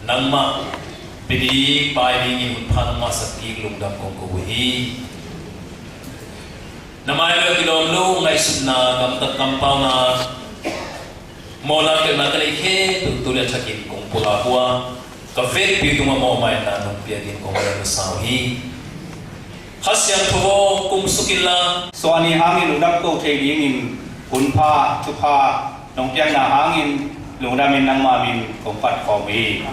nangma pidi pai ni hun phan ma sakti lungdam kong ko hi namai lo kilom lu ngai sunna kam tak kampau na mola ke na kali he tu le chakin kong pula hua ka fe pi tu ma mo mai na nong pia din kong la sau hi hasyang tho kum sukilla soani hangin lungdam ko thei ding hun pha chu pha nong piang na hangin lungdam min nang ma min kong pat ko mi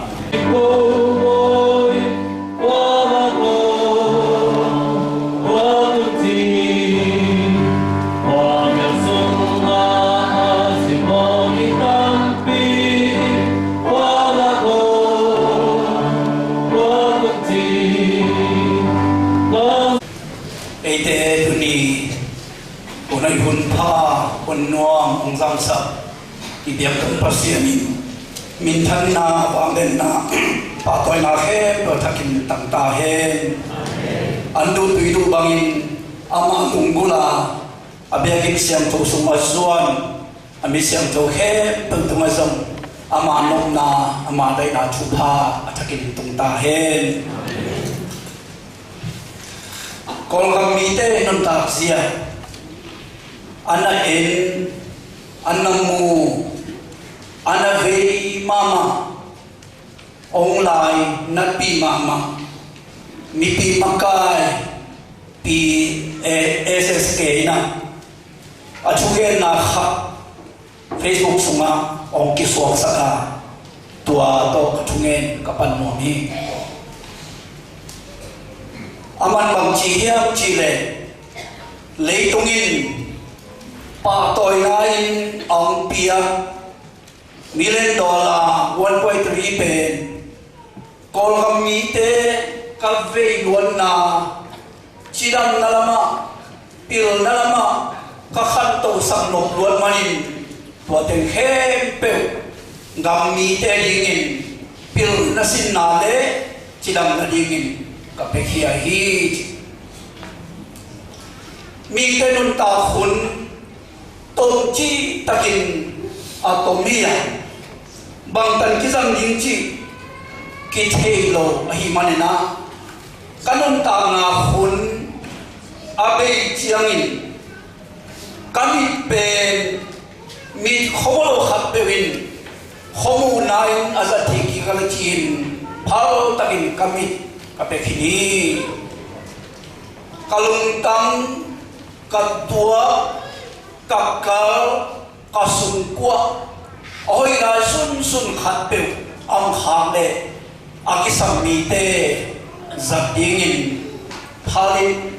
Nuang ong sa ibiyak ng pasyanin mintan na wangen na patoy na he patakin tangtahen ando tuido bangin ama tunggula abiyagin siyang to sumaswan ami siyang to he pagtumasam ama anom na amaday na chupa atakin tungtahen kol kamite nung taksiya ana en anamu ana vei mama ong lai na pi mama mi pi makai pi SSK na achuge na kha Facebook sunga ong kiswak saka tua to kachungen kapan mo mi aman bang chihiam chile leitungin patoy nain ang piyak $1 million 1.3 pen kol kamite kavei luan na sidang nalama pil nalama kakanto sang nok luan manin tuateng hempe gamite dingin pil na sinale sidang na dingin kapekhiyahi mite nun tahun Tongchi takin atomia bangtan kisang dingchi kithelo ahimanena kanon tanga hun abe chiangin kami pen mi kholo khatbewin khomu nain azati ki kalachin phalo takin kami kapekhini kalungtang katua kakal kasungkwa oi ga sun khatpe ang khale akisam mite zabdingin phalin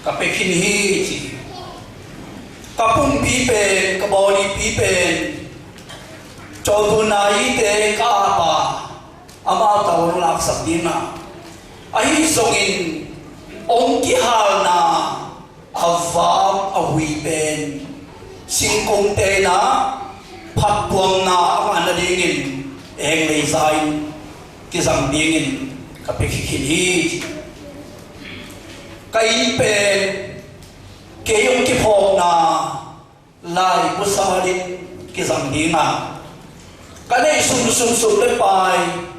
kapekhin hi kapung pipe kaboni pipe chodunai te ka pa ama tawon lak sabdina ai songin ong kihal na avam awi pen singkong te na patbuang na ang anadingin eng leizain kisang dingin kapikikini kaipen kayong kipong na lai pusahalin kisang dinga kanay sumsum lepay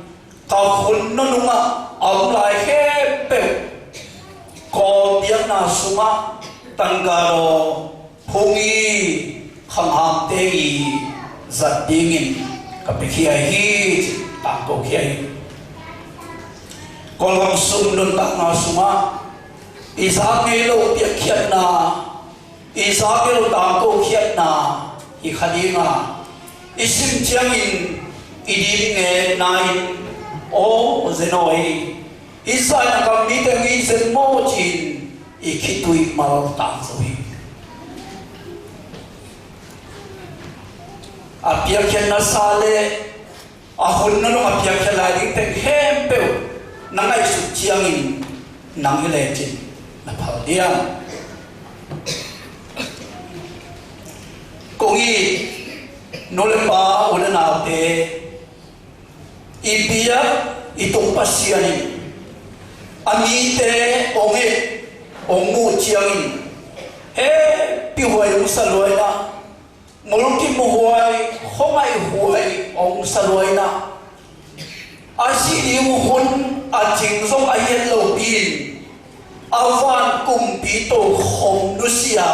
kahun na nunga ang lai hepe ko biyak na suma tanggaro hungi khangham tei zat dingin kapikhiyahi tangko khiyai kolgam sumdun tak na suma isagelo piakhiat na isagelo tangko khiat na ikhadinga isim chiangin idinge nain o zenoi isa na kamite ngi zen mochin ikitui mal tangzoi apiakyan na sale ahon na nung apiakyan lading teng hempeo nangay sutsiyangin nang ilechin na paulian kung nolepa una naute ibiyak itong pasyanin amite onge ongu chiyangin pihuay mo sa luay na mulki mo huay, humay huay, ong sa luay na. tiêu hun a ching zong a yen lo pin avan kum pi to khom nu sia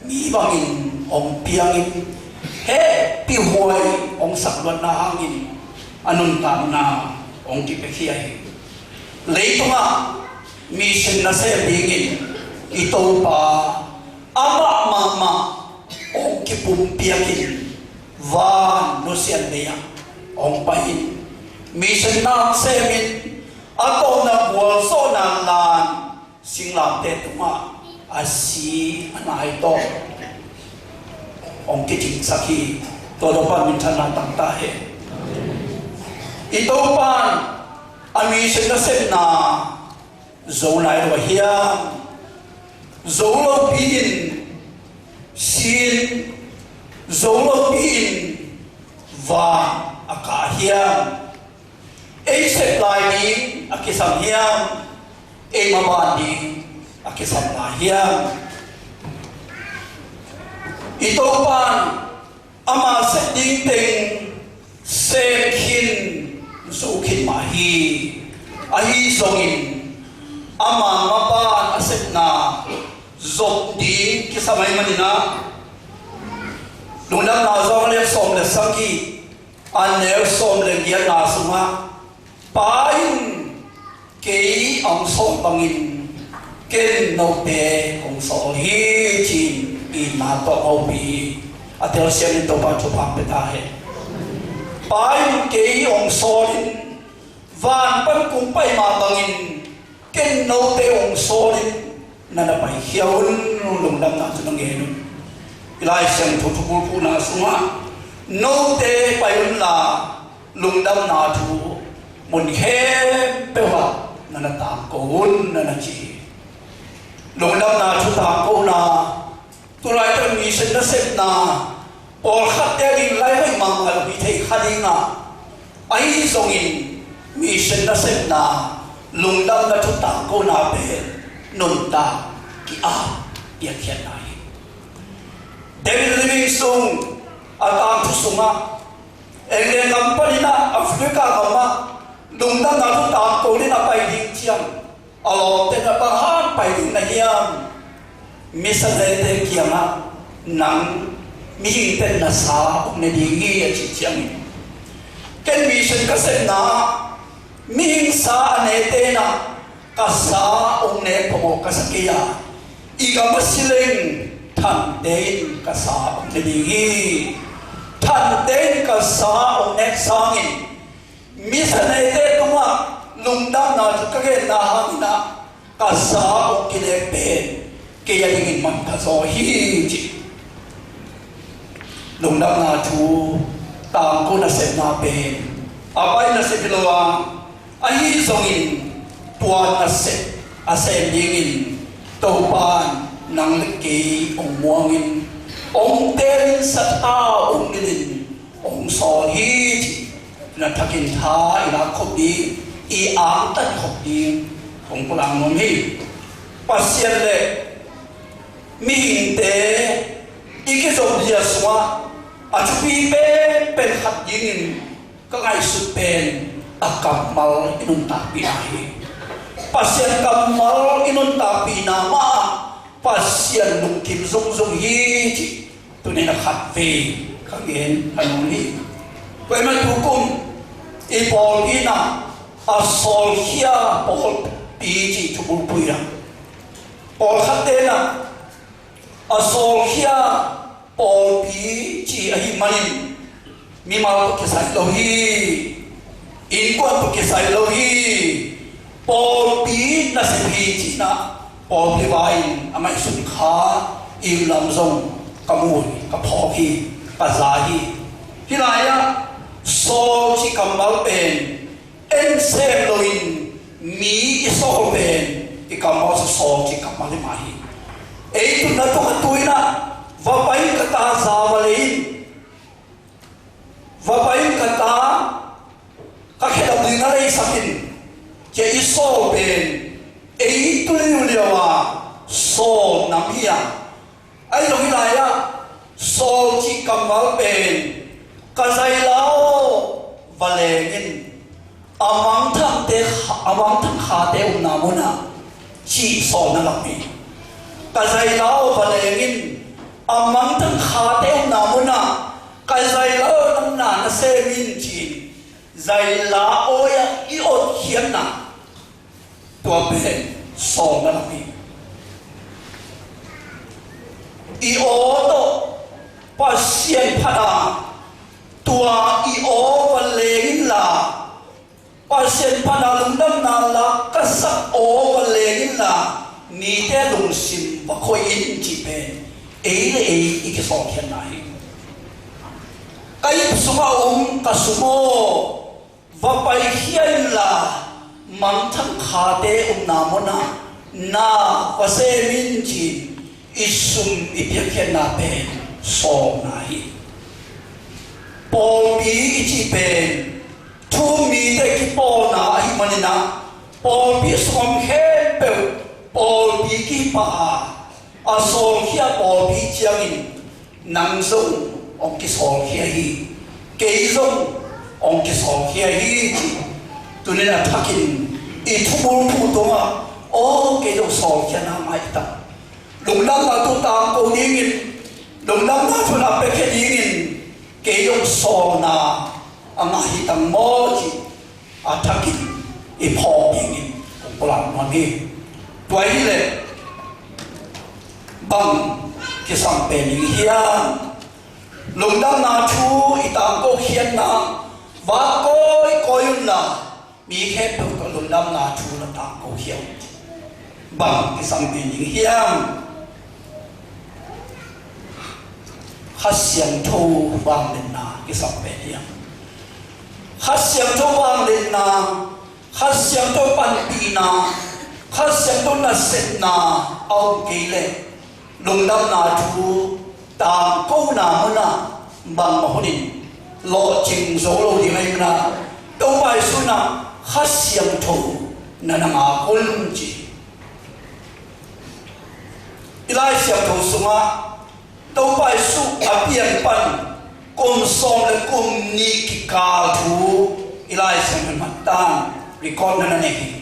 mi bangin ong piangin he pi huai ong sakwan na hangin anun ta na ong ki pe khiai leitunga mission na se bingin ito pa ama mama ong ki pum piangin van no sian dia ong pain mission na se min ako na buwal so na lan singlam te tuma asi anai to ong ki ting sakhi to do pa min than na tang ta he ito pan ami se na se na zo nai lo hiam zo lo pin sin zo lo pin va akahiam ei se lai ni akisam hiam ei mama ni akisam la hiam ito pan ama se ding teng se khin zo khin ma hi ahi songin ama mapa aset na zok di kisamay manina lunam na zong le som le sangi an le som le gian na suma pain kei ang som bangin ken no pe ong so hi chin in na to au pi atel sian to pa chu pa pe ta he pain kei ong so in van pan kung pai ma bangin ken no te ong so in na na pai hiaun lung dam na chu nge nu ilai sian thu thu pu na suma no te pai un la lung dam na thu mun he pe wa na na ta ko un na na chi lung dam na thu ta ko na tu lai ta mi sen na set na or khat te ri lai mai ma ma bi thei khading na ai song in mi sen na set na lung dam na thu ta ko na pe nun ta ki a ya khian nai David Livingstone atang thu sunga englen company na Africa kama lung dam na thu ta ko ni na pai ding chiang alo te na pa han pai ding na hiam mi sa te kiama nang mi ten na sa ne ding gi chi chiang ken mi sen ka sen na mi sa ne te na ka sa ne po ka sa kia iga masileng than den ka sa ne ding gi than den ka sa ne sangin mi sa ne te tuma lung dam na ka ge na hang na ka sa ki le pe ke ya ding man ka so hi chi lung dam na thu tang ko na se na pe apai na se pilowa ai songin tuan na se ase dingin to pan nang ke ong muangin ong terin sa ta ong nilin ong so hi na takin tha ila khobi i ang tan khobi ong pulang nom hi pasien le mi hinte iki so dia swa achupi pen khat dingin ka ngai su pen akamal inun ta pinahi pasien kamal inun ta pinama pasien lung kim zong zong hi tu ne na khat ve ka gen anong hi ko ma tu kum i pol ina a sol hia pol pi chi tu bul puira pol khatena a sol hia pol pi chi a hi manin mi mal ke sai lo hi in kwa ke sai lo hi pol pi na se hi chi na pol pi vai amai sun kha im lam zong kamui ka pho hi ka za hi hi la ya so chi kamal pen en se loin mi so pen i kamal so chi kamal ma hi ei tu na to tuina va pai ka ta za walin va pai ka ta ka khela dina rei sakin ke i so pen ei tu le wa so nam hiya ai lo hi la ya so chi kamal pen ka zai lao valengin amang thang kha te namuna chi so na lami ka zai lao ba lengin amang thang kha te namuna ka zai lao nam na se min chi zai la oya I ot hian na tua be so na lami I oto pasien pada tua I o ba lengin la pasien pada lundam na la kasak o ba lengin la ni te lung sim ba khoi in chi pe ei I ki so khian nai kai suma kasumo va pai hian la mang thang kha te namona na pase min chi isum ipekhen na pe so nai Paul bi chi pen thu mi te ki Paul na hi manina Paul bi som he pe Paul bi ki pa a so khia Paul bi chiangin nang zong ong ki so khia hi ke zong ong ki so khia hi tunena thakin I thumul thu tonga o ke do so khia na mai ta lung lam na tu ta ko dingin lung lam na tu na pe ke dingin ke yo so na anga hi tang mo chi athakin I pho dingin ko lam ma ni tuai le bang ke sang pe ni hian lung lam na thu I tang ko hian na va koi na mi khe pe ko lung lam na thu na tang ko hian bang ke sang pe ni hian Hasyang thâu vang lên na cái sọc bể hiang Hasyang thâu vang lên na Hasyang thâu pan pi na Hasyang thâu na set na ao kỳ lệ lung đam na thu tam câu na muna bằng mà honin lộ trình số lô đi ngay na đâu phải số na Hasyang thâu na na ngã quân chỉ ilai siang thâu sunga đâu phải su ở biển pan cùng song là cùng ni ki ka thu ilai sang mặt tan record na này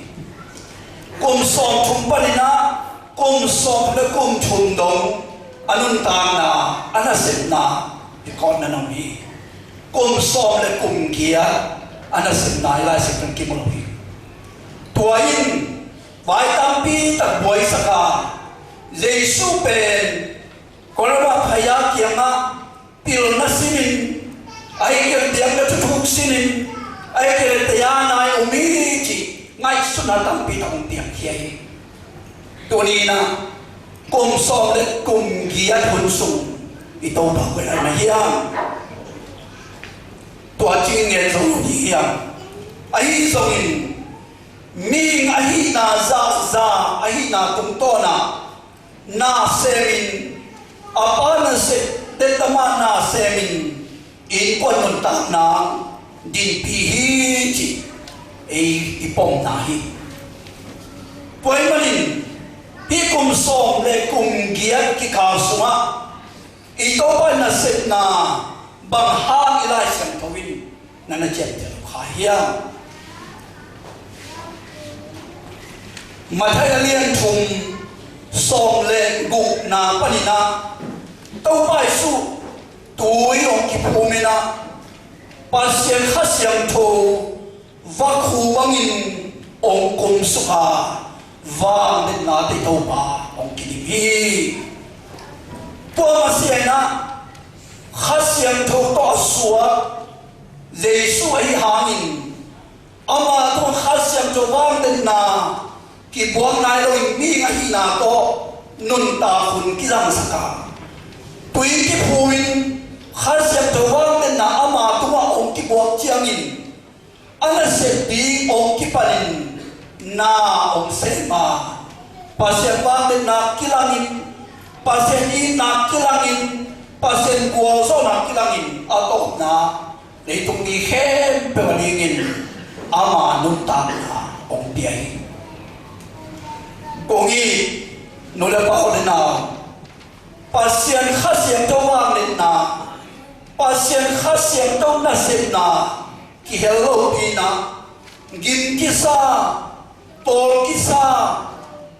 cùng song thum panina cùng song là cùng thum dong anun tan na anaset na record na nang hi cùng song là cùng kia anaset na ilai sang ki mo hi tuain vai tampi tak boy saka Jesu pen kalau bahaya kianga pil nasinin ay kerjaan na tutuk sinin ay kerjaan ay umici ngay sunatang pitang tiang kiai tunina kum solet kum giat hunsung ito bagay na hiyang tuacing yan zong hiyang ay zongin ming ay na za ay na tungtona na semin apa nase tetama na semin in kon munta na din pihi ipom nahi poy manin pi kum som le kum giat ki kasuma ito pa nase na bang hang ilai sang tawin na najet khahia mathai lian thum som le gu na panina đâu phải su tuổi ông kịp hôm na pasien hasyang tho va khu bangin ông kum suha va nên na te đâu ba ông kịp hi po masien na hasyang tho to suwa Jesu ai hangin ama to hasyang tho vang nên na ki buang nai lo mi nga hi na to nun ta hun ki jang saka tui ki phuin khasiam to wang men na ama tuma ong ki buak chiangin ana se bi ong ki panin na ong se ma pasien wang men na kilangin pasien in na kilangin pasien kuo so na kilangin atok na le tung ni khem pe walingin ama nun ta na ong piai kongi nula pa ko na pasien khasiam to wang len na pasien khasiam to na sem na ki hello ina gin kisa tol kisa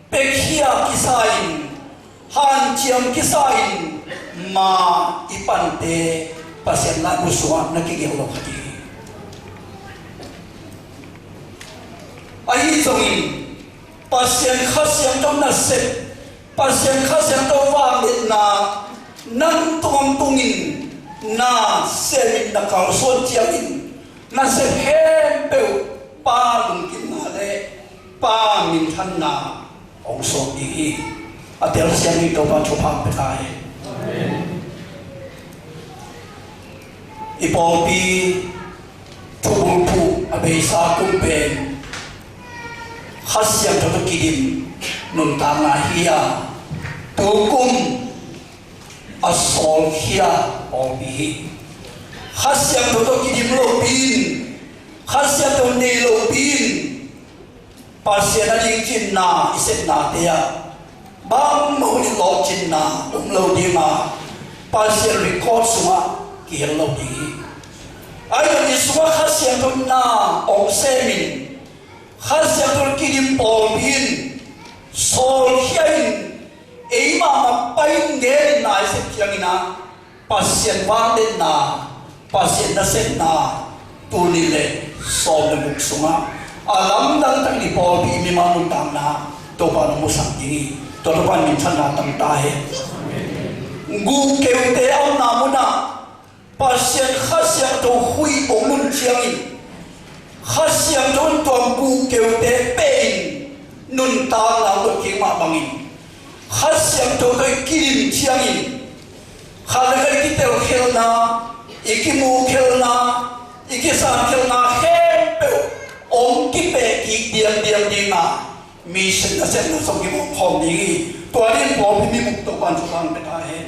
pekhia kisain han chiam kisain ma ipante pasien la uswa nakigelo khati ai zongin pasien khasiam tom na se pasien khasiam to wa na nan tong tungin na semin na kauson chiamin na se hempe pa lungkin na le pa min than na ong so di atel siang ni to pa chupa petai ipopi tubupu abesa kumpen khasiam to kidim nun tanga hiya tukum asol hiya obi khasiam to kidim lobin khasiam to ne lobin pasien ali chinna iset na tia bang mo ni lo chinna lo di ma pasien record suma ki lo di ai ni suma khasiam to na ong semin khasiam to kidim polbin sol hiain ei ma pai nge na iset kiangina pasien wang den na pasien na set na tunile som na buksuma alam dang tak ni pol bi mi manun tam na to pa no musang dingi to to pan min than na tam ta he gu keu te au na muna pasien khasiam to hui bong nun chiang in khasiam to tom gu keu te pe in nun ta la lo ki ma bangin khasiam to kai kirim chiang in khala kai ki tel khel na ikimu khel na ikisa khel na he pe ông kipe ki diam diam dinga mission na sen na so ki mo khom ni to rin po mi muk to ban chu ban beta he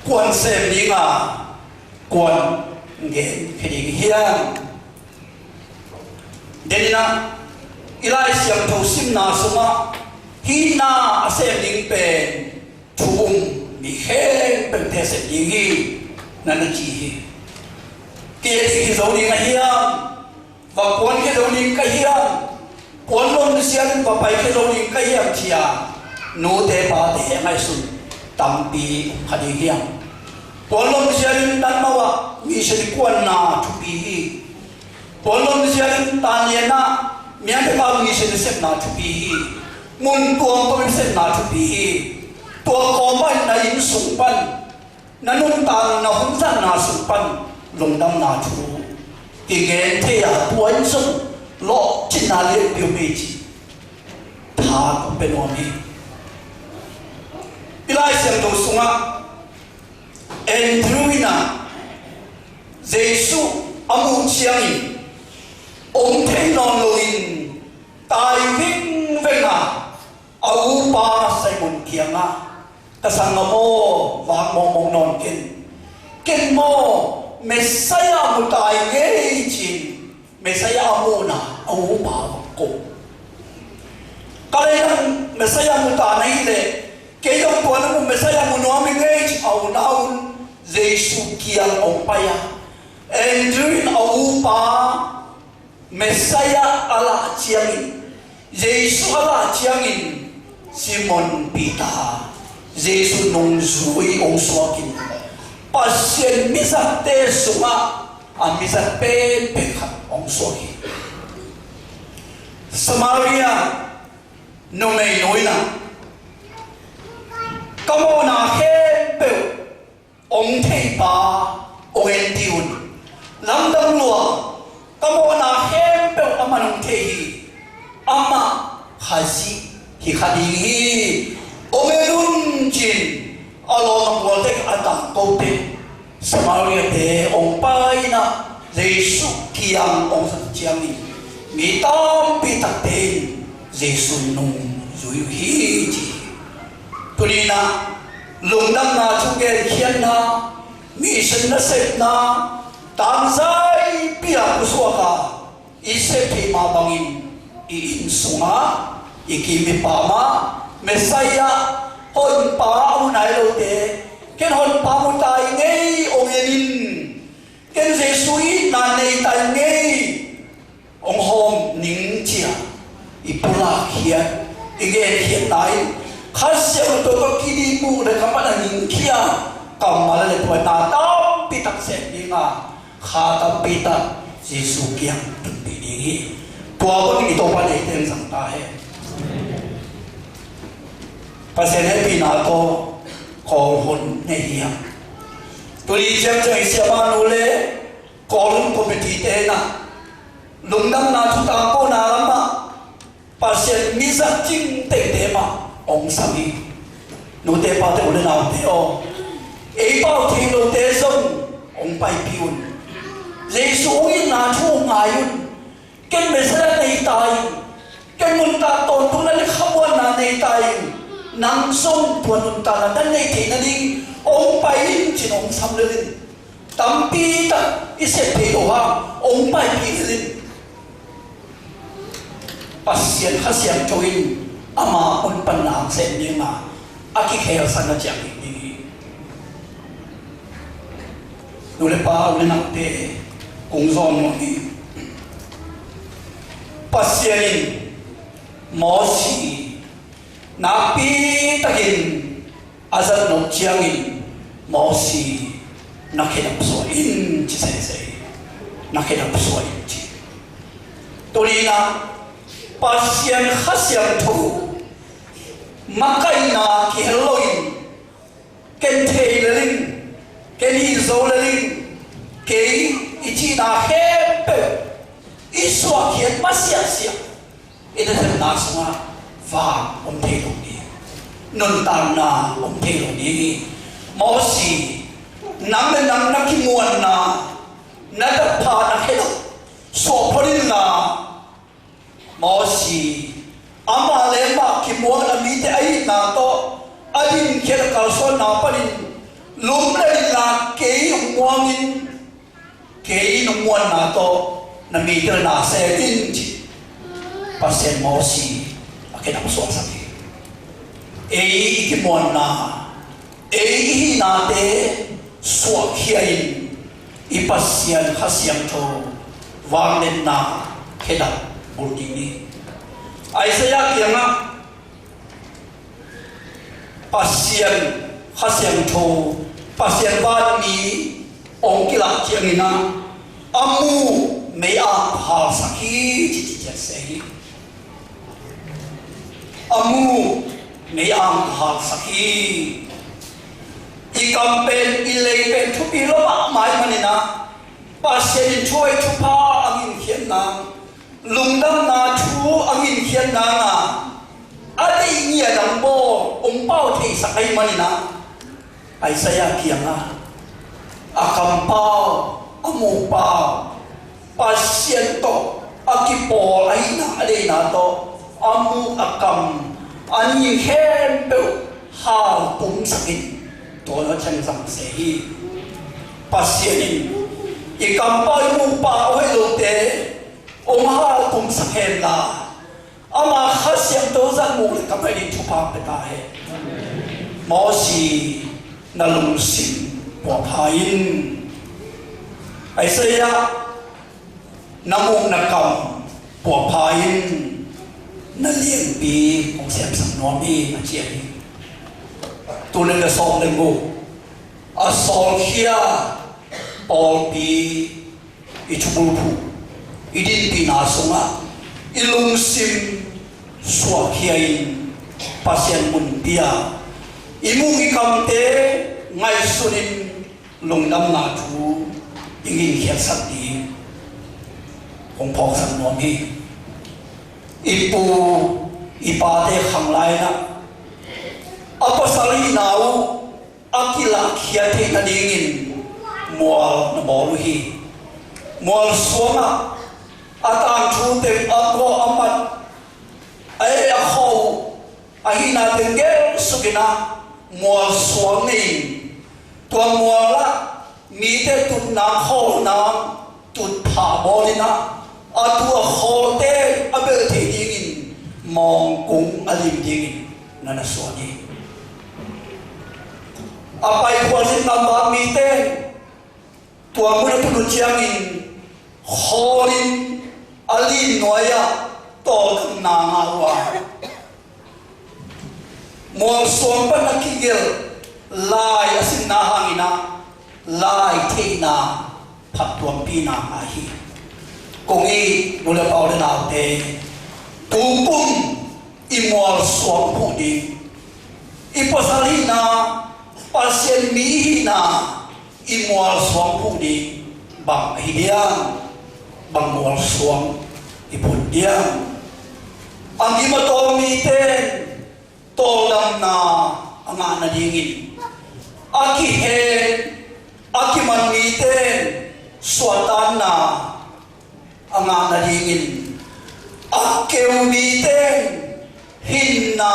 quan sem ni nga quan nge khidi hiang denina ilai siam tho sim na suma hi na asem ding pen chung mi khen bên thế sẽ gì là nó chỉ kia thì dấu đi ngay hiang và cuốn cái dấu đi cái hiang cuốn luôn xiên và bài cái dấu đi cái hiang chia nô thế ba thế ngay sụn tâm bi hadi hiang cuốn luôn xiên tan mau mi sẽ đi cuốn na chu bi cuốn luôn xiên tan nhiên na miếng cái bao mi sẽ đi xếp na chu bi mun tuang tôi xếp na chu bi tua ko mai na in sung pan na nun ta na hun san na sung pan long dam na chu ki gen the ya tuan sung lo chin na le piu me chi tha ko pe no mi ilai sem do sunga Andrewina Jesu amu chiang ông thế non loin tai vinh venga au pa sai mun kianga kasang mo wa mo mong non ken mo Messiah mu tai nge chin Messiah mu na au pa ko kalen Messiah mu ta nei le ke yong to na mu Messiah mu no mi nge chi au naun Jesu kiang ông pa ya Andrew au pa Messiah ala chiangin Jesu ala chiangin Simon Peter Jesu nung zui ong swakin pasien misat te sunga ang misat pen pekhat ong swakin Samaria numay noina kamo na hepe ong te pa ong entiun lamdam lua kamo na hepe amanong tehi ama hazi hi khadingi omerun jin along waltek atang kote Samaria de ong pai na Jesu kiang ong sa chiang mi tam pi tak ten Jesu nung zui hi ji tulina lungnam na chuge khian na mi sen na set na tam zai pia kuswaka ise pi ma bangin in sunga ikimi pama Messiah hon pa unai lo te ken hon pamutai ngei ongenin ken jesui na nei tai ngei ong hom ning chia ipula khia igen khia tai khasya to ko kidi mu de kamala ning khia kamala le to na ta pitak se dinga kha ta pita jesu kiang tun bi ni to ko ni to pa le ten sang ta he pasen he pi na ko ko hon ne hiya to li jam jai sia ma no le ko lun ko bi ti te na lung dam na chu ta ko na ma pasen mi sa ching te te ma ong sami no te pa te ole na te o e pa ti no te song ong pai piun le su in na chu ngai yun ken me sa nei tai ken mun ta ton tu na le khabon na nei tai nang song tuan ta na dan nei te na ding ong pai in chin ong sam le lin tam pi ta i se pe do ha ong pai pi lin pasien khasiam choin ama on pan na se ni ma aki khel san na chang ni nu le pa le na te kung zon mo ni pasien mo si na pi takin azan no chiang in mo si na khenap so in chi se na khenap so in chi torina pasien khasiam thu makai na ki heloin ken thei leling ken hi zo leling ke ichi na hepe iswa khiat pasya sia ida them na sunga va om thei lo ni non tan na om thei lo ni mo si nam na ki muan na da pha na helo so phorin na mo si ama le ma ki muan na mi te ai na to alin kher kal so na parin lum le la ke muang in ke no muan na to na mi te na se tin chi pasien mo si akena so sa ni e ki muan na e na te so khiain i pasien khasiam tho wang len na kheda burkini Aisyah kianga pasien khasiam tho pasien ban mi ong kila chiangina amu me a ha sakhi chi chi se amu me a ha sakhi i campaign i le pen thu pi lo mai manina pasien choi thu pa angin khian na lungdam na thu angin khian na na adi nia dang bo ong pao thei sakai manina ai saya kianga akam pao amu pao pasien to akipo ai na ade na to amu akam ani hem pe ha tum sakin to na chang sang se hi pasien ikam pao mu pa oi lo te ông ha cùng sắc hèn là ama khasiam to zan mu le kamai ni thupa peta he mo si na lung sim po phain ai se ya namu na kam po phain na liang pi ong sem sang no mi na chia ni tu le la song le mu a sol khia pol pi I chubul pu idin pina sunga ilung sim swa khiain pasien mun pia imung ikam te ngai sunin lungdam na thu ingin khiat sakti ong phok sang nom hi ipu ipa te khang lai na apa sali nau akila khiate na dingin mual na bolu hi mual suama atang thu te ako amat ay ako ahina tenge sugina mual suami tua muala mi te tut na ho na tut pha bolina atua ho te abe te dingin mong kung alim dingin na suani apai kuasin tambah mite tua muda tu ciangin horin alin noya tol nangawa mual sompan nakigil lai asin nahangina lai teina patuang pina ahi kongi nula pau na te tupum imual suam pudi ipasalina pasien mihina imual suam pudi bang hidian bang mual suam ipudian ang imatong miten todam na ang ana dingin aki hen aki man miten suatan na ang ana dingin akeu miten hinna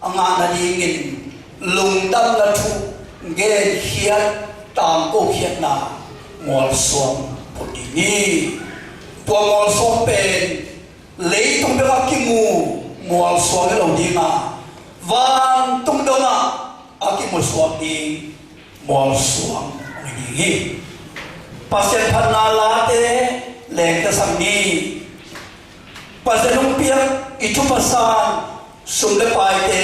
ang ana dingin lungdam na tu gen hiat tam ko hiat na mual suam pudini tua mual suam pen lấy tung bê kimu mual suam cái đầu đi mà van tung đâu mà aki mual suam đi mual suam ini pasien panala te leka samni pasien lumpia itu pasan sumle pai te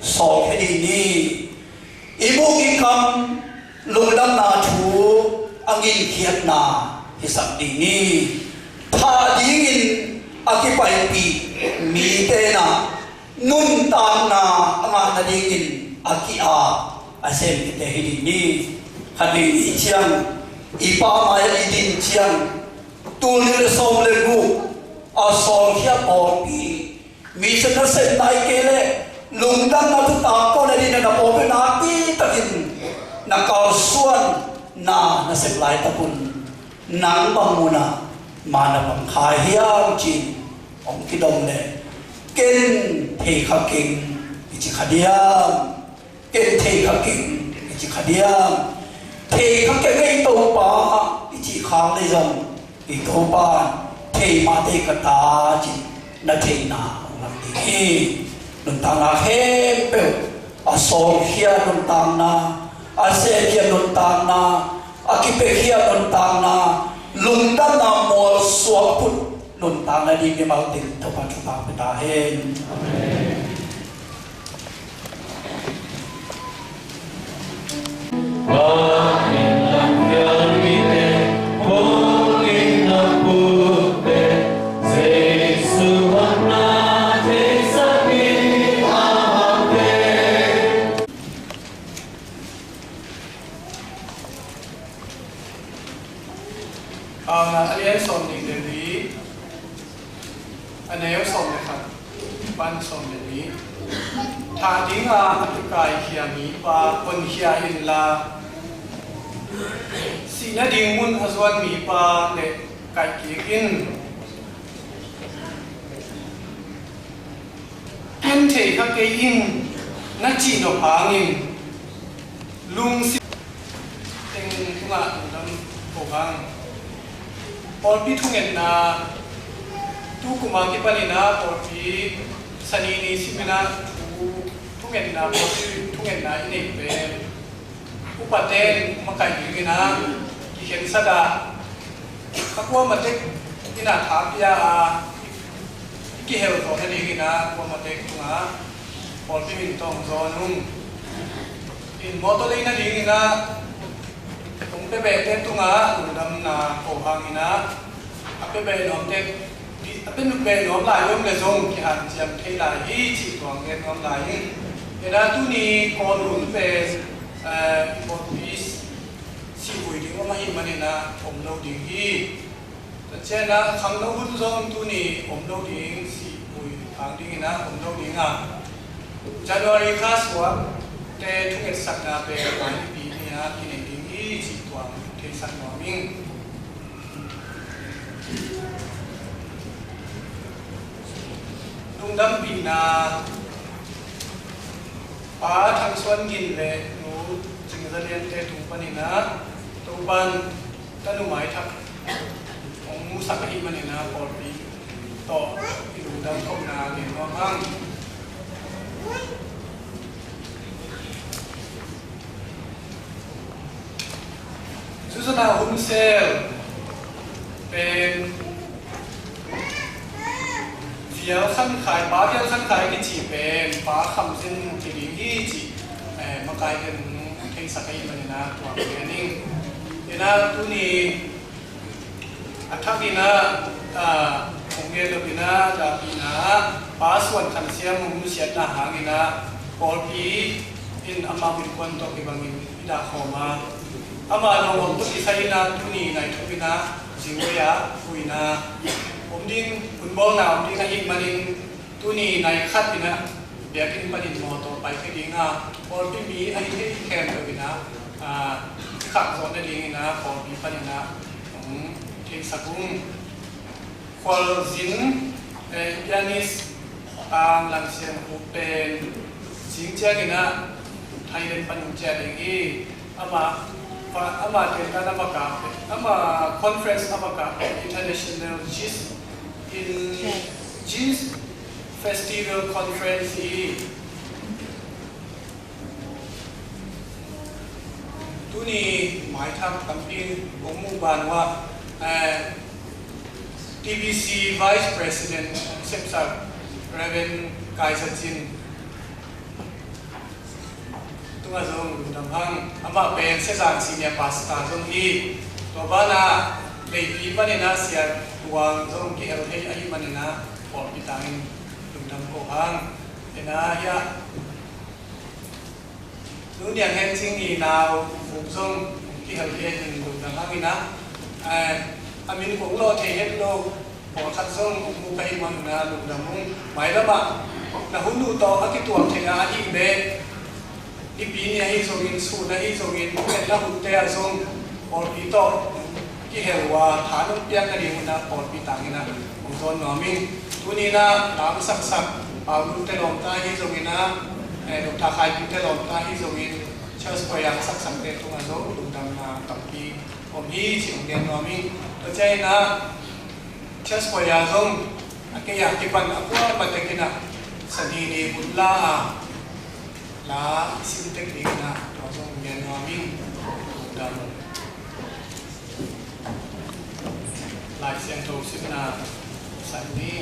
sok hedi ni ibu ikam lungdam na thu angin khiat na hisap dini tha dingin akipai pi mi te na nun tam na anga na dingin aki a asem te hidi ni hadi ni chiang ipa maya idin chiang tu le som le gu a som khia por pi mi se na se nai ke le lung dam na tu ta ko le ni na po pe na pi takin na kal suan na se lai ta pun nang bang muna mana bang khai hiam chin ông ki dom le ken thei kha king ichi khadiam ken thei kha king ichi khadiam thei kha ke ngai to pa ichi khang le jam i to pa thei ma te ka ta chi na thei na lam di nun ta na he pe a so hia nun ta na a se hia nun ta na a ki pe hia nun ta na lung da na mo so put nun ta na di ke mau tin to pa chu ta ta hen amen alian som ni devi anayo som ne khat ban som devi tha dinga atukai khia mi pa kon khia in la sina ding mun azwan mi pa le kai ki in ken the kha ke in na chi no pangin lung si teng tunga dam ko bang por pi thungen na tu kuma ki pani na por pi sani ni simena tu thungen na por pi thungen na ine pe upaten makai ni na ki khen sada kakwa mate ina thapia a ki hel to na ni na ko mate kunga por pi min tong zo nung in moto le na ni na tung pe be te tunga dam na ko hangina ape be nom te ape nu be nom lai yom le zong ki han chiam thei lai hi chi tong nge nom lai ena tu ni ko run pe ko pis si hui ding ma hi mani na om lo ding hi ta che na khang lo hun zong tu ni om lo ding si hui khang ding na om lo ding a January class wa te thu nge sak na pe mai pi ni na ki ni chỉ toàn thế sản hòa minh đúng đâm bị na phá thằng xuân nghìn lệ nú chừng ra liên thế thủ ban na tu ban ta nu mai thắc ông mu sắc hi ban na por bi to ki đúng đâm không na để nó hang Susana Hunsel เป็นเดียวขั้นขายป้าเดียวขั้นขายที่จีเป็นป้าคำซึ่งที่ดีที่จีมากลายเป็นเทงสักยี่มันนะตัวเองนี่เดี๋ยวนะตัวนี้อัฐกินะผมเรียนตัวนี้นะจากนี้นะป้าส่วนขันเสียมุมเสียดาหากินะพอปีอินอามาบินควันตัวกิบังอินอิดาขอมาอามาลงตัวที่ใช้นะตัวนี้ในทุกินะจิวเยาคุยนะผมดิ้งคุณบอกนะผมดิ้งนะอีกมันดิ้งตัวนี้ในคัดกินะเดี๋ยวกินประเด็นมอต่อไปแค่ดิ้งนะพอปีมีไอ้ที่แข่งตัวกินะขับสอนได้ดิ้งนะพอปีประเด็นนะผมเทสักุงควอลซินยานิสตามหลังเสียงผมเป็นสิงเจ้ากินะไทยเป็นปัญญาเองอามาเทนกันอามากับอามาคอนเฟรนซ์อามากับ international GIS in GIS festival conference ตัวนี้หมายถึงคำพิของหมู่บ้านว่าTBC Vice President เซมซักเรเวนไกซัจินตัวจงดำพังอามาเป็นเซซันซีเนียร์พาสต้าจงที่ตัวบ้านน่ะเลยปีบันเนี่ยนะเสียตัวจงเกี่ยวกับไอ้บันเนี่ยนะปอดพิตังดุดำโกพังเนี่ยนะยะนู้นอย่างเห็นสิ่งนี้นาวผมจงที่เขาเรียนดุดำพังนี่นะอามินผมรอเทเฮดโลพอคัดส่งมุกไปมันนะลุงดำมุงหมายแล้วมานะหุ่นดูต่ออาทิตย์ตัวเทงาอีกเบอีปีนี้ให้ส่งอินสูนะให้ส่งอินเป็นละหุ่นเตะส่งปอดปีต่อที่เหวว่าฐานเปียกกระดิ่งนะปอดปีต่างนะผมสอนหนอมิงตัวนี้นะหลังสักเอาหุ่นเตะลมตาให้ส่งอินนะดอกตาใครหุ่นเตะลมตาให้ส่งอินเชื่อสปอยางสักเตะตรงนั้นลุงดำมากับปีผมที่สิ่งเดียนหนอมิงตัวใจนะเชื่อสปอยางส่งอาเกยที่ปันอักว่าบัดเกนะสดีนีบุญลาลาสิ่งเทคนิคนะเราส่งเรียนว่าวิ่งดำลายเสียงโทรสิบนาสันนี้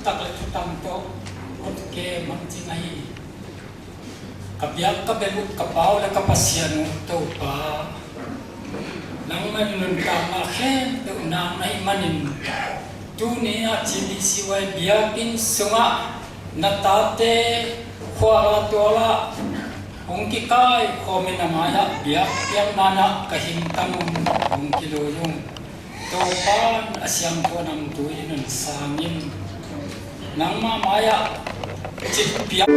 ตักเลยตักโต๊ะ Ot ke mangting ai kabiak ka belut ka pau la ka pasian to pa nang man nun ka ma khen to nang nai manin tu ni a chili siwai biakin sunga natate khwara tola ongki kai khomin amaya biak yang nana kahim tamun ongki loyong to pan asyam ko nam tuin sangin nang mamaya chit biak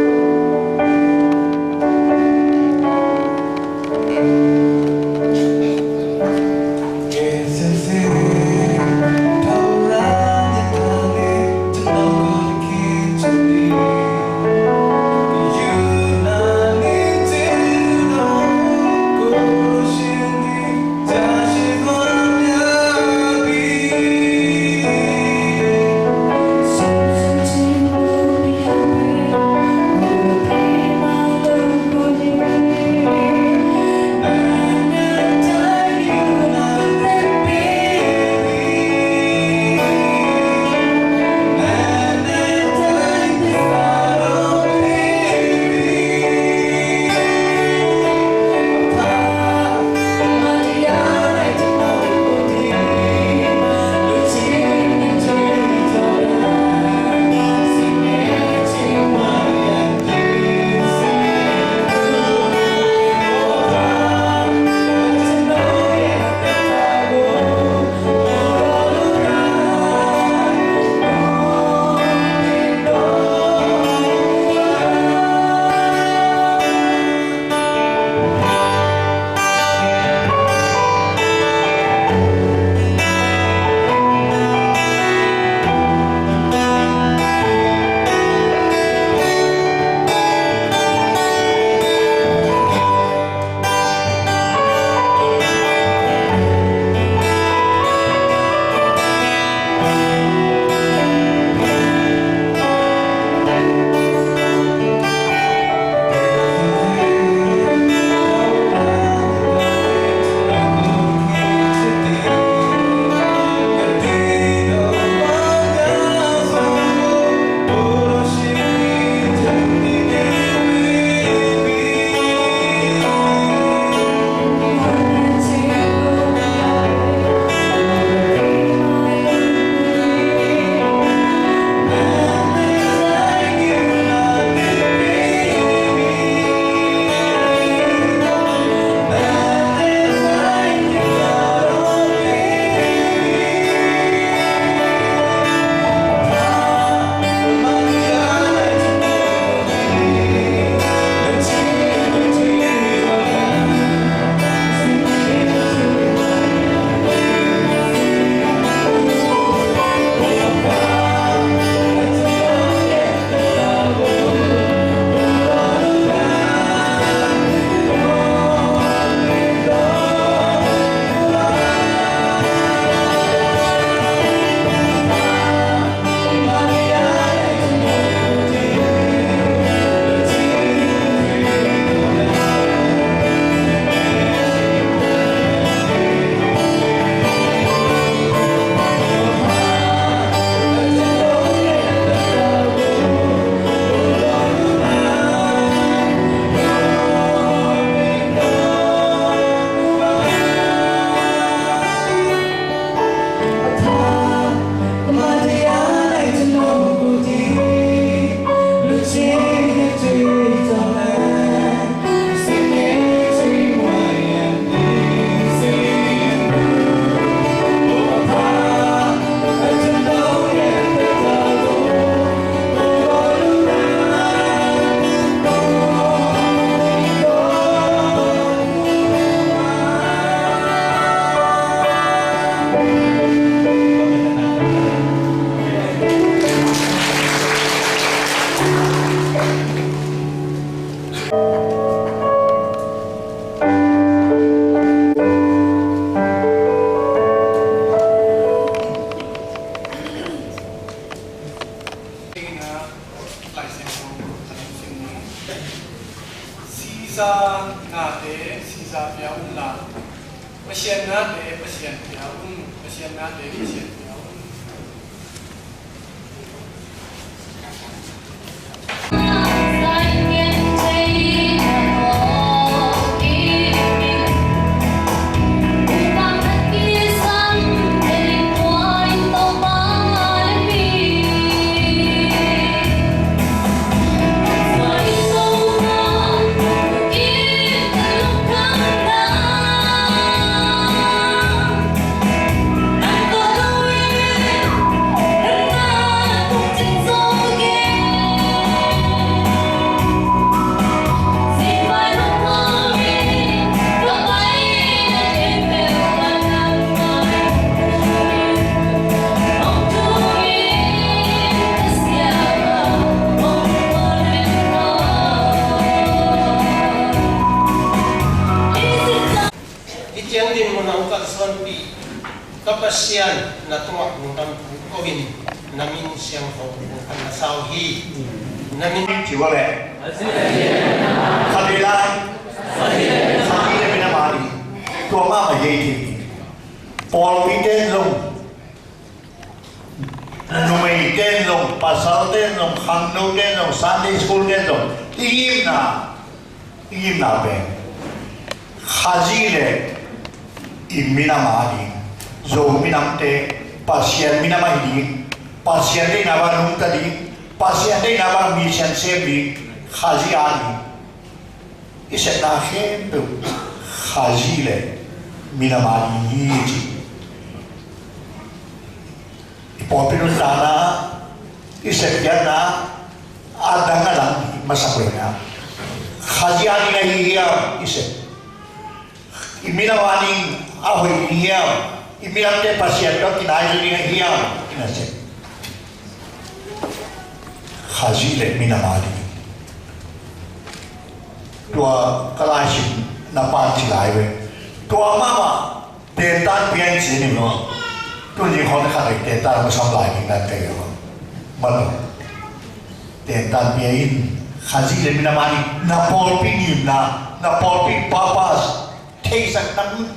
Sisa ngate, sisa piaun la. Pasien ngate, pasien piaun, pasien ngate, pasien piaun. pasien na tuwa ng kovin namin siyang ang nasawhi namin Chihuahua. Kadilan. Kadilan minamali. Tua mama yeti. Paul Piten long. Numay ten long. Pasal ten long. Hangno ten long. Sunday school ten long. Tingin na ben. Khazile. Minamali. Zo minamte. Pasien minamali. Pasien de nabar tadi. Pasien de nabar mission sebi. Khazi ali. Isa na hempe. Khazile. Minamali yiti. Ipopinun na isa yan na ada nga lang masakoy na. Khazi ali na hihiyam isa. Iminamaling ahoy hihiyam. Iminamte pasien ko kinahin niya hihiyam. Inasip. Khazile minamali. Tua kalashin na panci laiwe. Tua mama tentan pian sini mo. Tu ni hon khatai tentan mo sam lai ni nan te yo. Malo. Tentan pian Khazile minamali na polping na polping papas. Teisak nan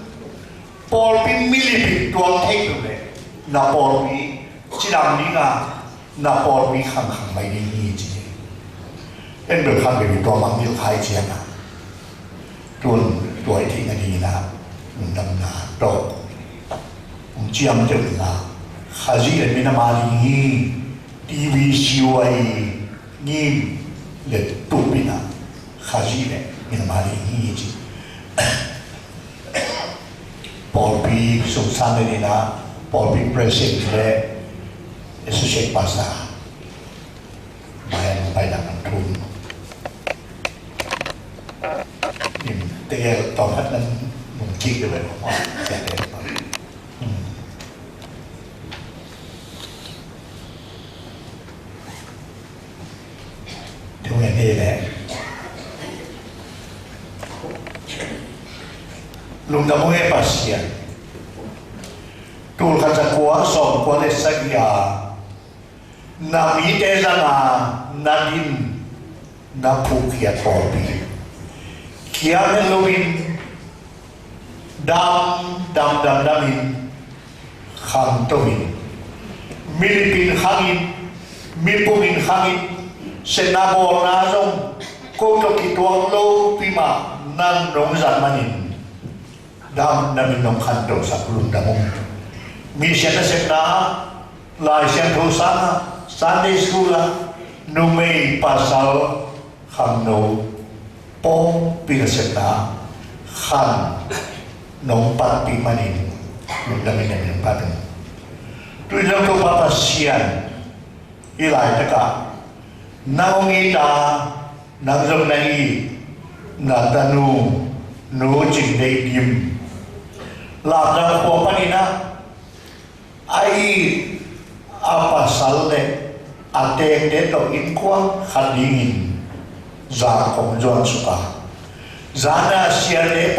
polping milipit tuang teiku le. Na polpi cidam ni nga. Na por mi khang mai ni ni ji en do khang be to mang mi khai chi na tuan toi thi na ni na nam na to chiam te na khazi le mi na ma ni tv siwai ni le tu pi na khazi le mi na ma ni ji por pi so san ni na por pi present le Associate Pastor Bayan Bayan Antun Dia tolak dan mungkin dia berumah Jadi Dia ini lah Lung damuhe pasien Tul kata kuah som kuah lesagia Nami tezanga nadin na pukia topi. Kia melowin damin khantowin. Milipin hangin, mipungin hangin, senabor nazong koto kituang lo pima nan nong zamanin. Dam namin nong kanto sa kulong damong. Misya na sekna, lai siya sana. Sunday school numay pasal hamno pong pinaseta han nong pati manin nung dami namin ng patong. Tuwin lang ito papasyan ilay taka naungita nang zamnai na tanu no jingday dim labdang po panina ay apa salde ate deto inkwa khadingin za kong juan suka zana siya